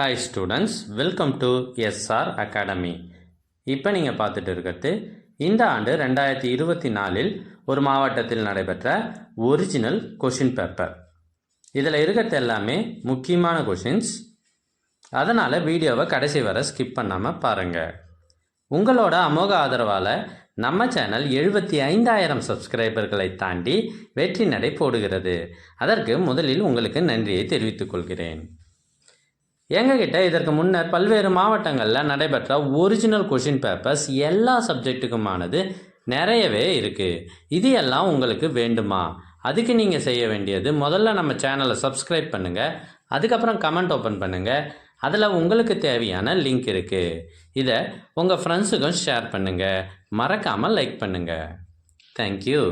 Hi students, welcome to SR academy. இப்போ நீங்கள் பார்த்துட்டு இருக்கிறது இந்த ஆண்டு 2024 ஒரு மாவட்டத்தில் நடைபெற்ற ஒரிஜினல் கொஷின் பேப்பர். இதில் இருக்கிறது எல்லாமே முக்கியமான கொஷின்ஸ். அதனால் வீடியோவை கடைசி வரை ஸ்கிப் பண்ணாமல் பாருங்கள். உங்களோட அமோக ஆதரவால் நம்ம சேனல் 75,000 சப்ஸ்கிரைபர்களை தாண்டி வெற்றி நடை போடுகிறது. அதற்கு முதலில் உங்களுக்கு நன்றியை தெரிவித்துக் கொள்கிறேன். எங்ககிட்ட இதற்கு முன்னர் பல்வேறு மாவட்டங்களில் நடைபெற்ற ஒரிஜினல் கொஷின் பேப்பர்ஸ் எல்லா சப்ஜெக்ட்டுக்குமானது நிறையவே இருக்குது. இது எல்லாம் உங்களுக்கு வேண்டுமா? அதுக்கு நீங்கள் செய்ய வேண்டியது முதல்ல நம்ம சேனலை சப்ஸ்கிரைப் பண்ணுங்கள், அதுக்கப்புறம் கமெண்ட் ஓப்பன் பண்ணுங்கள். அதில் உங்களுக்கு தேவையான லிங்க் இருக்குது. இதை உங்கள் ஃப்ரெண்ட்ஸுக்கும் ஷேர் பண்ணுங்கள், மறக்காமல் லைக் பண்ணுங்கள். தேங்க்யூ.